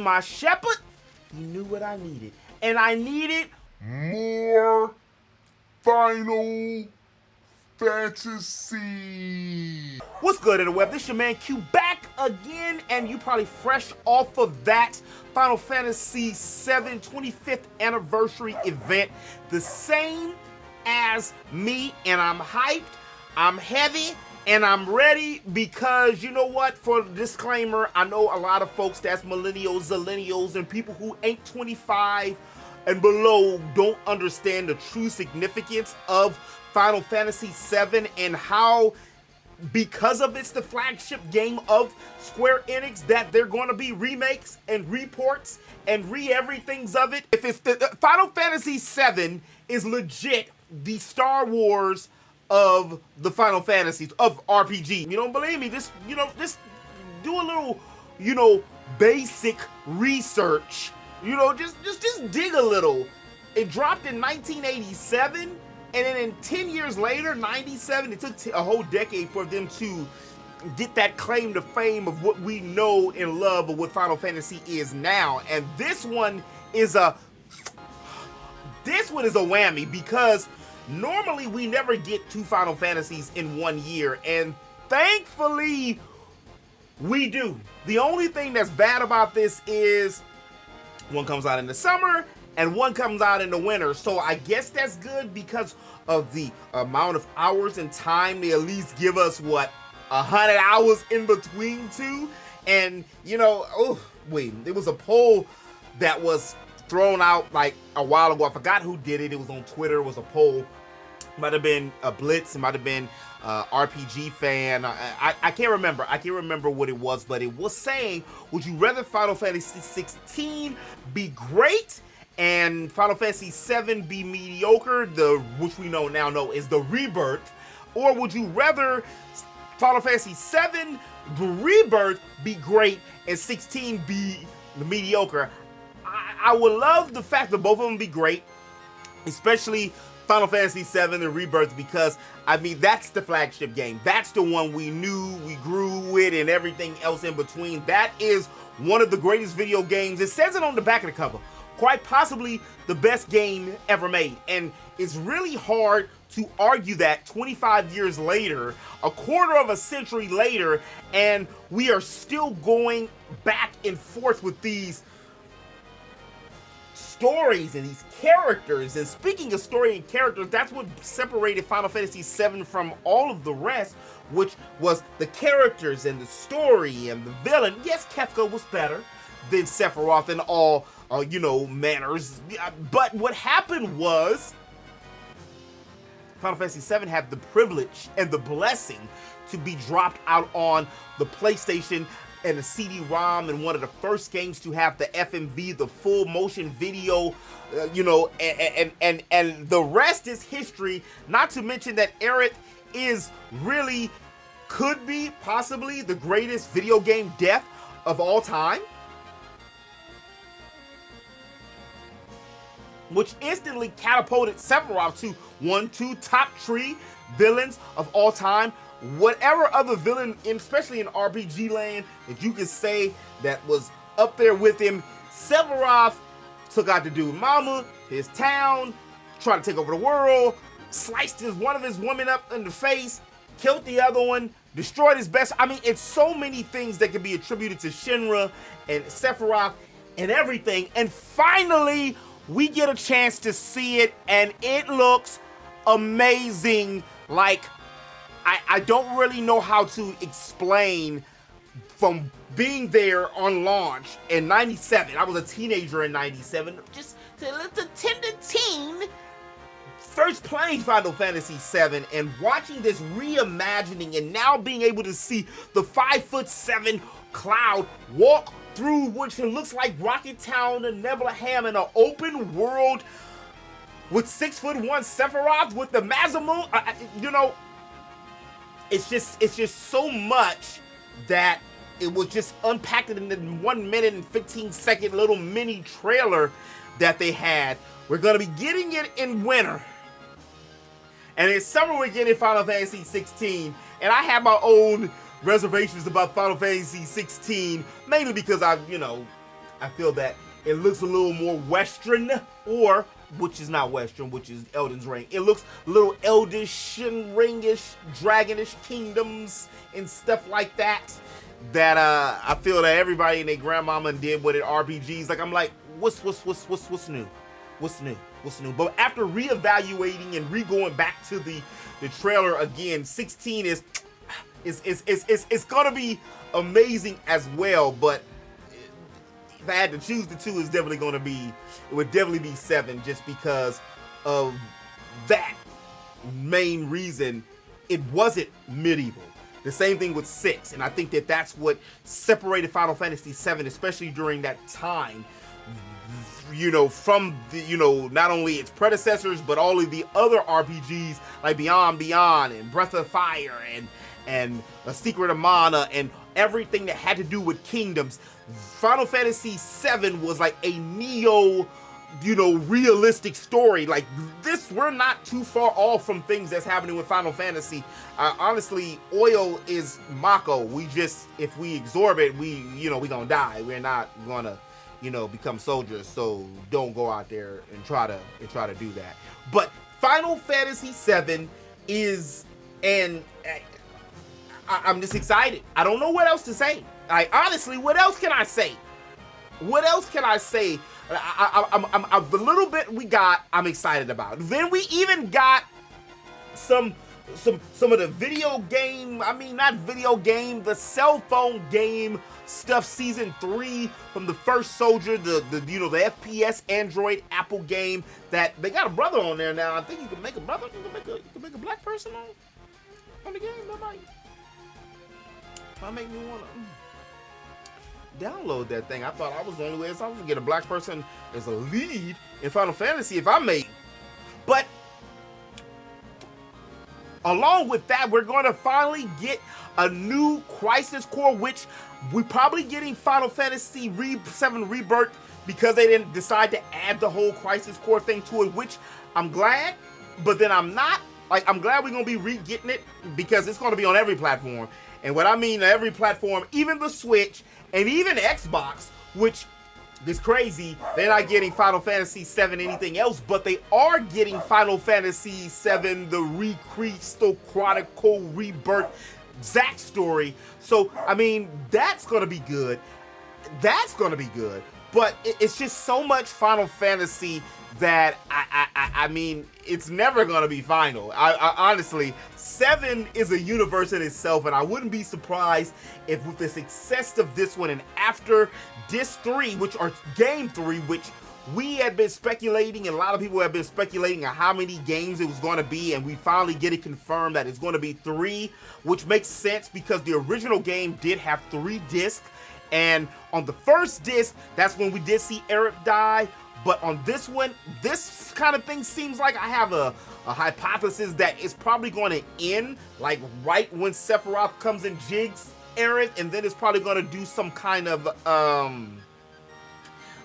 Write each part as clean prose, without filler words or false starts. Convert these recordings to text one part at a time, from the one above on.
my shepherd, he knew what I needed. And I needed more Final Fantasy. What's good in the web? This your man Q back again, and you probably fresh off of that Final Fantasy VII 25th anniversary event. The same as me, and I'm hyped, I'm heavy, and I'm ready because you know what? For the disclaimer, I know a lot of folks that's millennials, zillennials, and people who ain't 25 and below don't understand the true significance of Final Fantasy VII and how, because of it's the flagship game of Square Enix, that they're going to be remakes and reports and everything's of it. If it's the Final Fantasy VII is legit the Star Wars of the Final Fantasies of RPG. You don't believe me? Just just do a little, basic research. Just dig a little. It dropped in 1987, and then in 10 years later, 97, it took a whole decade for them to get that claim to fame of what we know and love of what Final Fantasy is now. And this one is a whammy because normally we never get two Final Fantasies in 1 year, and thankfully we do. The only thing that's bad about this is one comes out in the summer and one comes out in the winter. So I guess that's good because of the amount of hours and time they at least give us, 100 hours in between two. And there was a poll that was thrown out like a while ago. I forgot who did it. It was on Twitter. It was a poll. Might have been a Blitz. It might have been RPG fan. I can't remember. I can't remember what it was, but it was saying, would you rather Final Fantasy 16 be great and Final Fantasy 7 be mediocre, which we now know is the Rebirth, or would you rather Final Fantasy 7 the Rebirth be great and 16 be the mediocre? I would love the fact that both of them be great, especially Final Fantasy VII and Rebirth, because that's the flagship game. That's the one we knew, we grew with, and everything else in between. That is one of the greatest video games. It says it on the back of the cover. Quite possibly the best game ever made. And it's really hard to argue that 25 years later, a quarter of a century later, and we are still going back and forth with these stories and these characters. And speaking of story and characters, that's what separated Final Fantasy VII from all of the rest, which was the characters and the story and the villain. Yes, Kefka was better than Sephiroth in all manners, but what happened was Final Fantasy VII had the privilege and the blessing to be dropped out on the PlayStation and the CD-ROM, and one of the first games to have the FMV, the full motion video, and the rest is history. Not to mention that Aerith could be possibly the greatest video game death of all time, which instantly catapulted Sephiroth to 1-2 top 3 villains of all time. Whatever other villain, especially in RPG land, that you could say that was up there with him, Sephiroth took out the dude mama, his town, tried to take over the world, sliced one of his women up in the face, killed the other one, destroyed his best. It's so many things that can be attributed to Shinra and Sephiroth and everything. And finally, we get a chance to see it, and it looks amazing. I don't really know how to explain from being there on launch in 97. I was a teenager in 97, just a tender teen, first playing Final Fantasy VII and watching this reimagining, and now being able to see the 5'7" Cloud walk through which it looks like Rocket Town and Nebulaham in an open world with 6'1" Sephiroth with the Masamune. It's just so much that it was just unpacked in the 1 minute and 15-second little mini trailer that they had. We're gonna be getting it in winter, and in summer we're getting Final Fantasy 16. And I have my own reservations about Final Fantasy 16, mainly because I I feel that it looks a little more Western, or which is not Western, which is Elden's Ring. It looks a little Eldish and Ringish, Dragonish kingdoms and stuff like that. That I feel that everybody and their grandmama did with it RPGs. Like I'm like, what's new? What's new? But after reevaluating and re-going back to the trailer again, 16 is gonna be amazing as well. But if I had to choose the two, it would definitely be 7, just because of that main reason. It wasn't medieval. The same thing with 6, and I think that that's what separated Final Fantasy 7, especially during that time, you know, from the, you know, not only its predecessors, but all of the other RPGs like Beyond and Breath of Fire and A Secret of Mana and everything that had to do with kingdoms. Final Fantasy 7 was like a neo, you know, realistic story. Like this, we're not too far off from things that's happening with Final Fantasy. Honestly, oil is Mako. We just, if we absorb it, we gonna die. We're not gonna, you know, become soldiers. So don't go out there and try to do that. But Final Fantasy 7 is, and I'm just excited. I don't know what else to say. Honestly, what else can I say? What else can I say? I'm the little bit we got, I'm excited about. Then we even got some of the video game, not video game, the cell phone game stuff, season 3 from the first Soldier, the FPS Android Apple game that they got a brother on there now. I think you can make a brother, you can make a black person on the game. That might make me wanna download that thing. I thought I was the only way I was gonna get a black person as a lead in Final Fantasy if I made. But along with that, we're gonna finally get a new Crisis Core, which we're probably getting Final Fantasy 7 Rebirth because they didn't decide to add the whole Crisis Core thing to it, which I'm glad, but then I'm not. Like, I'm glad we're gonna be re-getting it because it's gonna be on every platform. And what I mean every platform, even the Switch and even Xbox, which is crazy. They're not getting Final Fantasy 7 anything else, but they are getting Final Fantasy 7 the Recrystal Chronicle Rebirth Zack story. So, that's gonna be good. That's gonna be good. But it's just so much Final Fantasy that it's never gonna be final. I honestly, 7 is a universe in itself, and I wouldn't be surprised if with the success of this one and after Disc 3, or Game 3, which we had been speculating, and a lot of people have been speculating on how many games it was going to be, and we finally get it confirmed that it's going to be 3, which makes sense because the original game did have 3 discs, and on the first disc, that's when we did see Eric die. But on this one, this kind of thing seems like I have a hypothesis that it's probably going to end like right when Sephiroth comes and jigs Aerith, and then it's probably going to do some kind of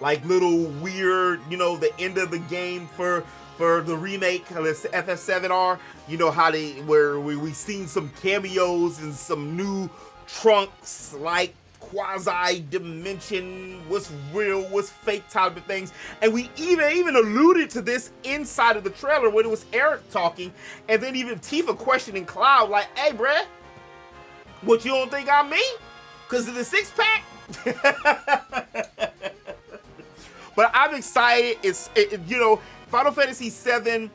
like little weird, the end of the game for the remake, FF7R. You know how where we seen some cameos and some new Trunks like quasi-dimension, what's real, what's fake type of things. And we even alluded to this inside of the trailer when it was Eric talking, and then even Tifa questioning Cloud like, hey bruh, what, you don't think I'm me? Because of the 6-pack? But I'm excited. Final Fantasy 7,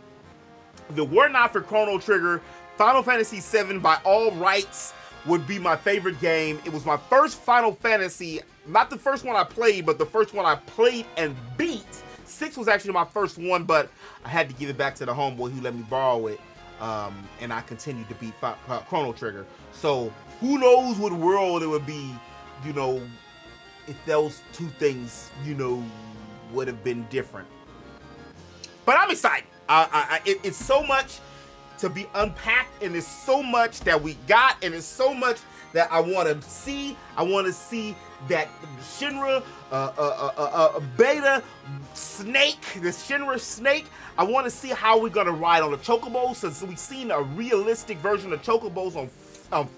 if it were not for Chrono Trigger, Final Fantasy 7 by all rights would be my favorite game. It was my first Final Fantasy, not the first one I played, but the first one I played and beat. 6 was actually my first one, but I had to give it back to the homeboy who let me borrow it, and I continued to beat Chrono Trigger. So who knows what world it would be, if those two things, would have been different. But I'm excited. It's so much to be unpacked, and there's so much that we got, and there's so much that I want to see. I want to see that Shinra beta snake, the Shinra snake. I want to see how we're gonna ride on the chocobos, since we've seen a realistic version of chocobos on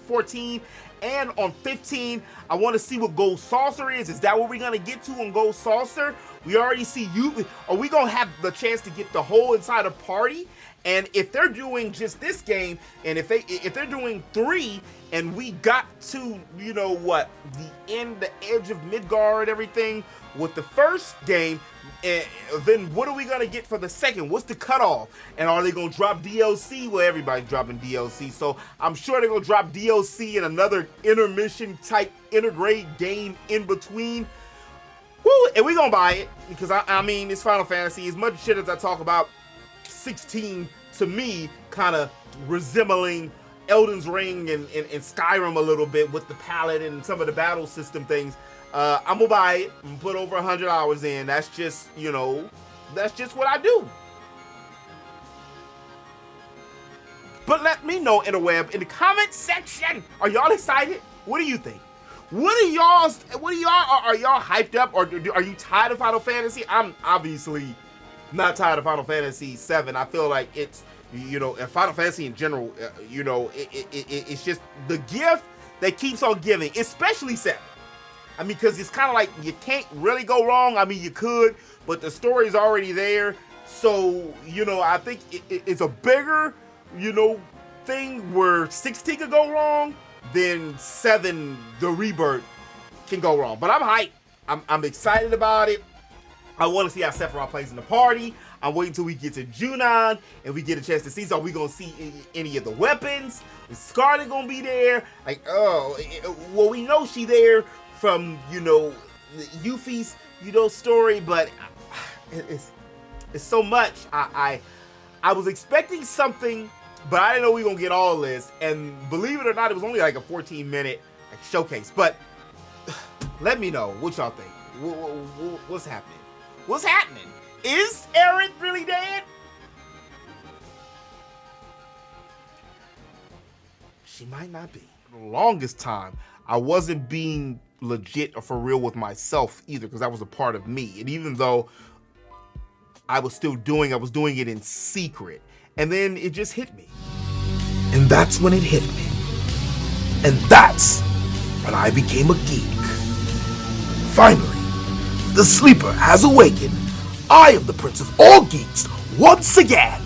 14, and on 15, I want to see what Gold Saucer is. Is that what we're gonna get to on Gold Saucer? We already see you. Are we gonna have the chance to get the whole entire party? And if they're doing just this game, and if they're doing 3, and we got to, you know what, the edge of Midgard, everything with the first game, then what are we gonna get for the second? What's the cutoff? And are they gonna drop DLC? Well, everybody's dropping DLC, so I'm sure they're gonna drop DLC and another intermission type integrate game in between. Woo! And we gonna buy it because I mean, it's Final Fantasy. As much shit as I talk about 16, to me, kind of resembling Elden's Ring and Skyrim a little bit with the palette and some of the battle system things. I'm gonna buy it and put over 100 hours in. That's just, you know, that's just what I do. But let me know, interweb, in the comment section. Are y'all excited? What do you think? Are y'all hyped up, or are you tired of Final Fantasy? I'm obviously not tired of Final Fantasy 7. I feel like it's, you know, and Final Fantasy in general, you know, it's just the gift that keeps on giving, especially 7. I mean, because it's kind of like you can't really go wrong. I mean, you could, but the story's already there. So, you know, I think it's a bigger, you know, thing where 16 could go wrong than 7, the Rebirth, can go wrong. But I'm hyped. I'm excited about it. I want to see how Sephiroth plays in the party. I'm waiting till we get to Junon and we get a chance to see. So are we going to see any of the weapons? Is Scarlet going to be there? Like, oh, well, we know she there from, you know, Yuffie's, you know, story, but it's so much. I was expecting something, but I didn't know we were going to get all this. And believe it or not, it was only like a 14-minute showcase. But let me know what y'all think. What's happening? What's happening? Is Aerith really dead? She might not be. For the longest time, I wasn't being legit or for real with myself either, because that was a part of me. And even though I was doing it in secret. And then it just hit me. And that's when it hit me. And that's when I became a geek. Finally, the sleeper has awakened. I am the prince of all geeks once again.